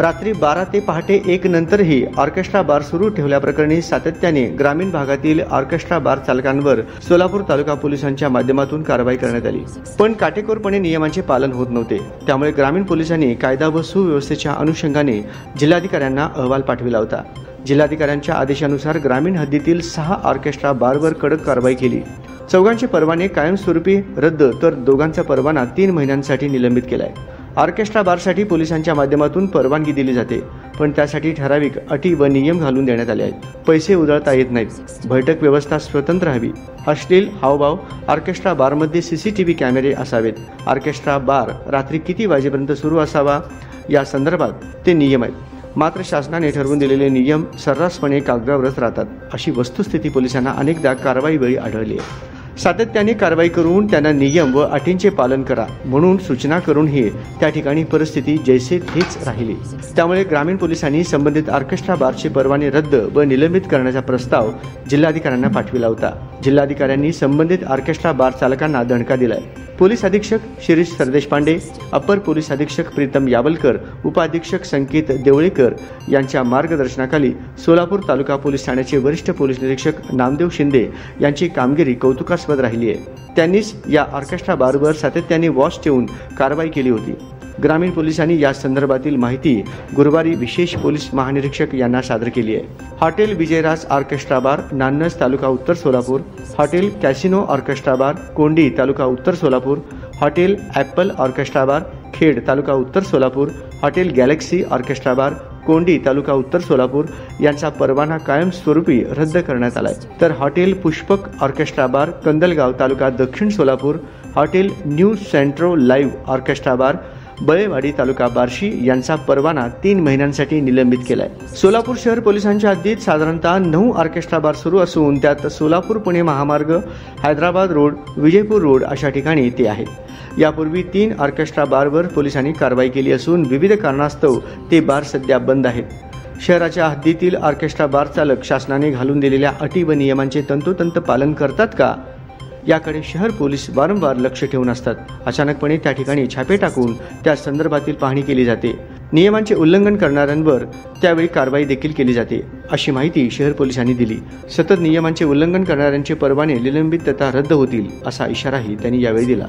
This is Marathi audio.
रात्री 12 ते पहाटे 1 नंतरही ऑर्केस्ट्रा बार सुरू ठेवल्याप्रकरणी सातत्याने ग्रामीण भागातील ऑर्केस्ट्रा बार चालकांवर सोलापूर तालुका पोलिसांच्या माध्यमातून कारवाई करण्यात आली, पण काटेकोरपणे नियमांचे पालन होत नव्हते। त्यामुळे ग्रामीण पोलिसांनी कायदा व सुव्यवस्थेच्या अनुषंगाने जिल्हाधिकाऱ्यांना अहवाल पाठविला होता। जिल्हाधिकाऱ्यांच्या आदेशानुसार ग्रामीण हद्दीतील 6 ऑर्केस्ट्रा बारवर कडक कारवाई केली। चौघांचे परवाने कायमस्वरूपी रद्द तर दोघांचा परवाना 3 महिन्यांसाठी निलंबित केलाय। ऑर्केस्ट्रा बारसाठी पोलिसांच्या माध्यमातून परवानगी दिली जाते, पण त्यासाठी ठराविक अटी व नियम घालून देण्यात आले आहेत। पैसे उधळता येत नाहीत, बैठक व्यवस्था स्वतंत्र हवी, अश्लील हावभाव, ऑर्केस्ट्रा बारमध्ये सीसीटीव्ही कॅमेरे असावेत, ऑर्केस्ट्रा बार रात्री किती वाजेपर्यंत सुरू असावा या संदर्भात ते नियम आहेत। मात्र शासनाने ठरवून दिलेले नियम सर्रासपणे कागदावरच राहतात, अशी वस्तुस्थिती पोलिसांना अनेकदा कारवाईवेळी आढळली आहे। सातत्याने कारवाई करून त्यांना नियम व अटींचे पालन करा म्हणून सूचना करूनही त्या ठिकाणी परिस्थिती जैसे थेच राहिली। त्यामुळे ग्रामीण पोलिसांनी संबंधित ऑर्केस्ट्रा बारचे परवाने रद्द व निलंबित करण्याचा प्रस्ताव जिल्हाधिकाऱ्यांना पाठविला होता। जिल्हाधिकाऱ्यांनी संबंधित ऑर्केस्ट्रा बार चालकांना दणका दिलाय। पोलीस अधीक्षक शिरीष सरदेशपांडे, अपर पोलीस अधीक्षक प्रीतम यावलकर, उपाधीक्षक संकेत देवळेकर यांच्या मार्गदर्शनाखाली सोलापूर तालुका पोलीस ठाण्याचे वरिष्ठ पोलीस निरीक्षक नामदेव शिंदे यांची कामगिरी कौतुकास्पद राहिली आहे। त्यांनीच या ऑर्केस्ट्रा बारवर सातत्याने वॉच ठेवून कारवाई केली होती। ग्रामीण पोलिसांनी या संदर्भातील माहिती गुरुवारी विशेष पोलीस महानिरीक्षक यांना सादर केली आहे। हॉटेल विजयराज ऑर्केस्ट्रा बार, नान्नज, तालुका उत्तर सोलापूर, हॉटेल कॅसिनो ऑर्केस्ट्रा बार, कोंडी, तालुका उत्तर सोलापूर, हॉटेल ॲपल ऑर्केस्ट्रा बार, खेड, तालुका उत्तर सोलापूर, हॉटेल गॅलेक्सी ऑर्केस्ट्रा बार, कोंडी, तालुका उत्तर सोलापूर यांचा परवाना कायमस्वरूपी रद्द करण्यात आलाय। तर हॉटेल पुष्पक ऑर्केस्ट्रा बार, कंदलगाव, तालुका दक्षिण सोलापूर, हॉटेल न्यू सेंट्रो लाईव्ह ऑर्केस्ट्रा बार, बळेवाडी, तालुका बार्शी यांचा परवाना 3 महिन्यांसाठी निलंबित केलाय। सोलापूर शहर पोलिसांच्या हद्दीत साधारणतः 9 ऑर्केस्ट्रा बार सुरू असून त्यात सोलापूर पुणे महामार्ग, हैदराबाद रोड, विजयपूर रोड अशा ठिकाणी ते आहेत। यापूर्वी 3 ऑर्केस्ट्रा बारवर पोलिसांनी कारवाई केली असून विविध कारणास्तव ते बार सध्या बंद आहेत। शहराच्या हद्दीतील ऑर्केस्ट्रा बार चालक शासनाने घालून दिलेल्या अटी व नियमांचे तंतोतंत पालन करतात का याकडे शहर पोलीस वारंवार लक्ष ठेवून असतात। अचानकपणे त्या ठिकाणी छापे टाकून त्या संदर्भातील पाहणी केली जाते। नियमांचे उल्लंघन करणाऱ्यांवर त्यावेळी कारवाई देखील केली जाते, अशी माहिती शहर पोलिसांनी दिली। सतत नियमांचे उल्लंघन करणाऱ्यांचे परवाने निलंबित तथा रद्द होतील असा इशाराही त्यांनी यावेळी दिला।